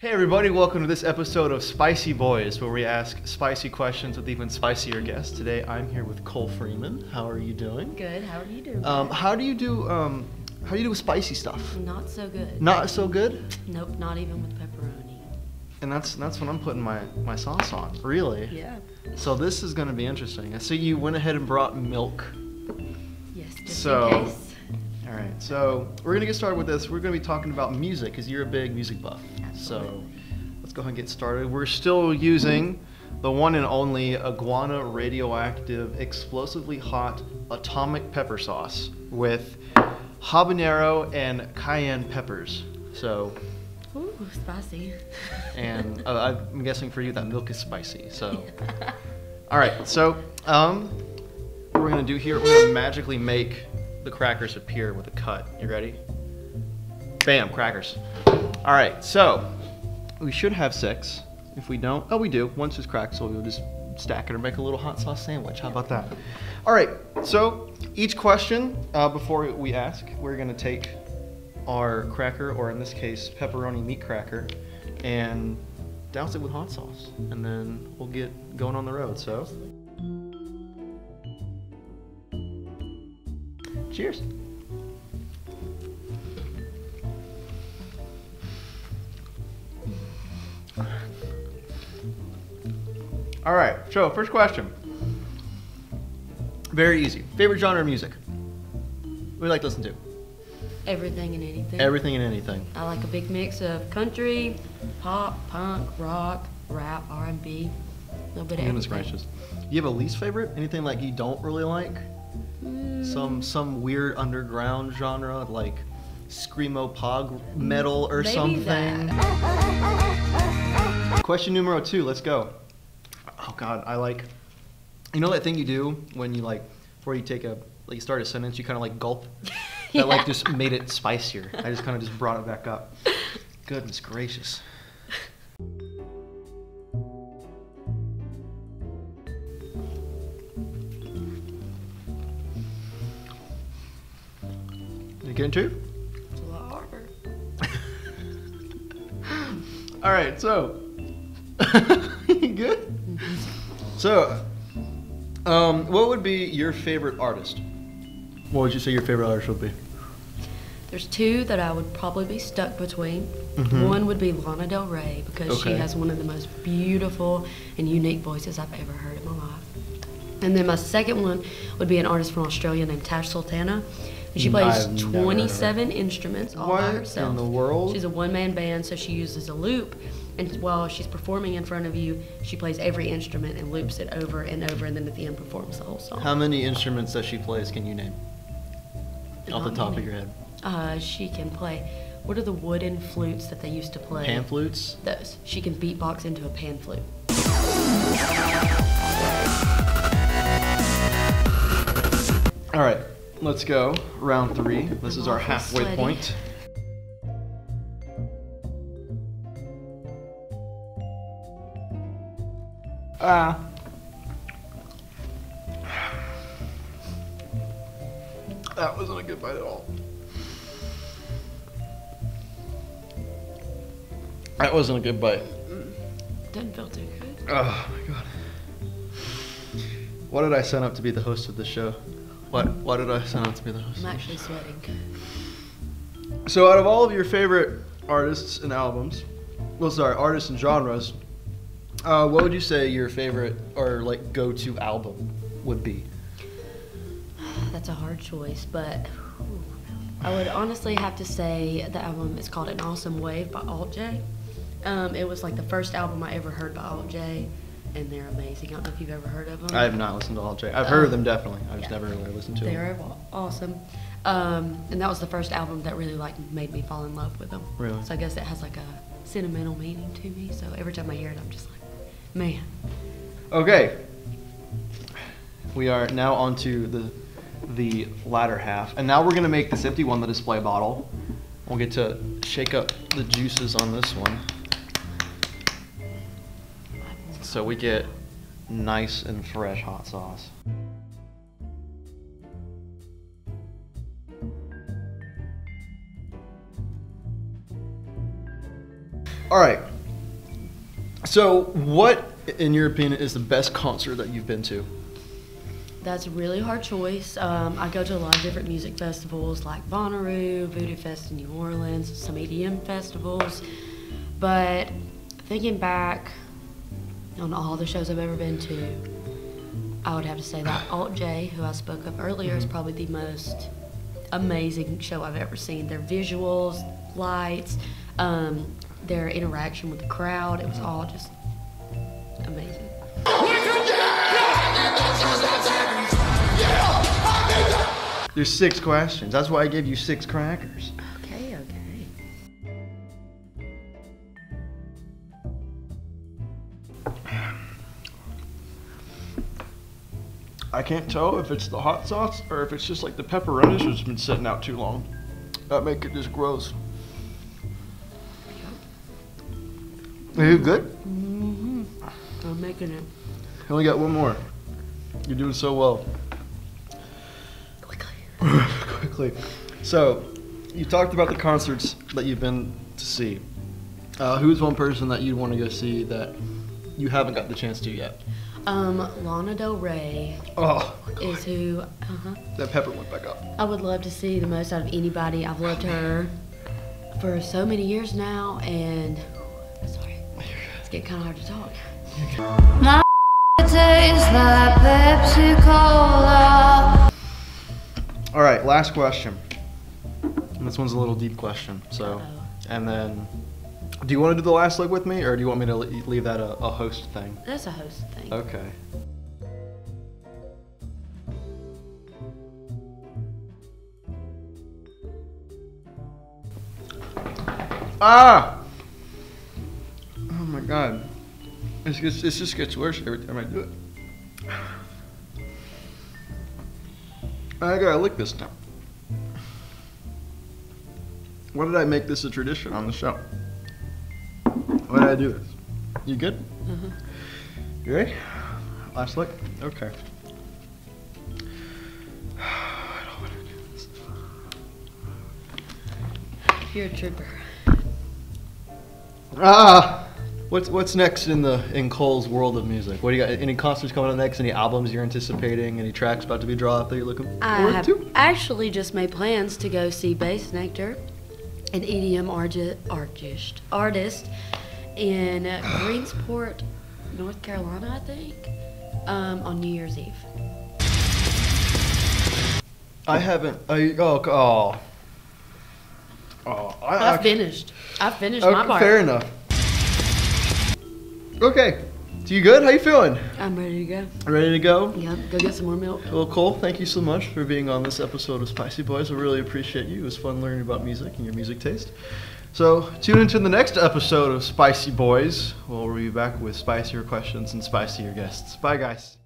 Hey everybody, welcome to this episode of Spicy Boys, where we ask spicy questions with even spicier guests. Today I'm here with Cole Freeman. How are you doing? Good. How are you doing? How do you do with spicy stuff? Not so good. Not so good? Nope, not even with pepperoni. And that's when I'm putting my sauce on. Really? Yeah. So this is going to be interesting. I see you went ahead and brought milk. Yes, just in case. All right, so we're gonna get started with this. We're gonna be talking about music because you're a big music buff. Absolutely. So let's go ahead and get started. We're still using the one and only Iguana Radioactive Explosively Hot Atomic Pepper Sauce with habanero and cayenne peppers. So, Ooh, spicy. and I'm guessing for you that milk is spicy. So, all right. So, what we're gonna do here, we're gonna magically make the crackers appear with a cut. You ready? Bam, crackers. All right, so we should have 6. If we don't, oh, we do. Once it's cracked, so we'll just stack it or make a little hot sauce sandwich. How about that? All right, so each question, before we ask, we're gonna take our cracker, or in this case, pepperoni meat cracker, and douse it with hot sauce. And then we'll get going on the road, so. Cheers. All right, so first question. Very easy. Favorite genre of music? What do you like to listen to? Everything and anything. Everything and anything. I like a big mix of country, pop, punk, rock, rap, R&B. A little bit of Goodness everything. gracious. You have a least favorite? Anything like you don't really like? Some weird underground genre like screamo pog metal or Maybe something. that. Question numero 2, let's go. Oh God, I like, you know that thing you do when you like, before you take you start a sentence, you kind of like gulp? That like just made it spicier. I just kind of just brought it back up. Goodness gracious. You get into? It's a lot harder. All right, so you good? So, what would be your favorite artist? What would you say your favorite artist would be? There's 2 that I would probably be stuck between. Mhm. One would be Lana Del Rey because she Okay. has one of the most beautiful and unique voices I've ever heard in my life. And then my second one would be an artist from Australia named Tash Sultana. And she plays I've never heard of her. 27 instruments all by What herself. in the world? She's a one-man band, so she uses a loop. And while she's performing in front of you, she plays every instrument and loops it over and over, and then at the end performs the whole song. How many instruments that she plays can you name? Off the Not top many. of your head. She can play. What are the wooden flutes that they used to play? Pan flutes? Those. She can beatbox into a pan flute. All right, let's go. Round 3. This is our awful halfway sweaty. point. That wasn't a good bite at all. That wasn't a good bite. Doesn't feel too good. Oh my God. Why did I sign up to be the host of this show? Why did I sign up to be the host? I'm actually sweating. So out of all of your favorite artists and albums, artists and genres, what would you say your favorite or like go-to album would be? That's a hard choice, but I would honestly have to say the album is called An Awesome Wave by Alt J. It was like the first album I ever heard by Alt J, and they're amazing. I don't know if you've ever heard of them. I have not listened to Alt J. I've heard of them definitely. I've just yeah. never really listened to them. They're awesome. And that was the first album that really like made me fall in love with them. Really? So I guess it has like a sentimental meaning to me. So every time I hear it, I'm just like, man. Okay. We are now on to the latter half. And now we're going to make this empty one the display bottle. We'll get to shake up the juices on this one. So we get nice and fresh hot sauce. All right, So, what, in your opinion, is the best concert that you've been to? That's a really hard choice. I go to a lot of different music festivals like Bonnaroo, Voodoo Fest in New Orleans, some EDM festivals. But thinking back on all the shows I've ever been to, I would have to say that Alt J, who I spoke of earlier, is probably the most amazing show I've ever seen. Their visuals, lights, their interaction with the crowd, it was all just amazing. There's 6 questions. That's why I gave you 6 crackers. Okay. I can't tell if it's the hot sauce or if it's just like the pepperonis has been sitting out too long. That make it just gross. Are you good? Mm-hmm. I'm making it. I only got one more. You're doing so well. Quickly. So, you talked about the concerts that you've been to see. Who's one person that you'd want to go see that you haven't got the chance to yet? Lana Del Rey is who. That pepper went back up. I would love to see the most out of anybody. I've loved her for so many years now, and sorry, it's getting kind of hard to talk. My tastes like Pepsi Cola. All right, last question. And this one's a little deep question. So, and then, do you want to do the last leg with me, or do you want me to leave that a host thing? That's a host thing. Okay. Ah! Oh my God. It just gets worse every time I do it. I gotta lick this now. Why did I make this a tradition on the show? Why did I do this? You good? You ready? Last lick? Okay. I don't want to do this. You're a trooper. What's next in Cole's world of music? What do you got? Any concerts coming up next? Any albums you're anticipating? Any tracks about to be dropped that you're looking I forward have to? actually just made plans to go see Bass Nectar, an EDM artist in Greensport, North Carolina, I think, on New Year's Eve. I haven't. I finished. I finished my part. Fair enough. Okay. So you good? How you feeling? I'm ready to go. Ready to go? Yep. Go get some more milk. Well, Cole, thank you so much for being on this episode of Spicy Boys. I really appreciate you. It was fun learning about music and your music taste. So tune into the next episode of Spicy Boys. We'll be back with spicier questions and spicier guests. Bye, guys.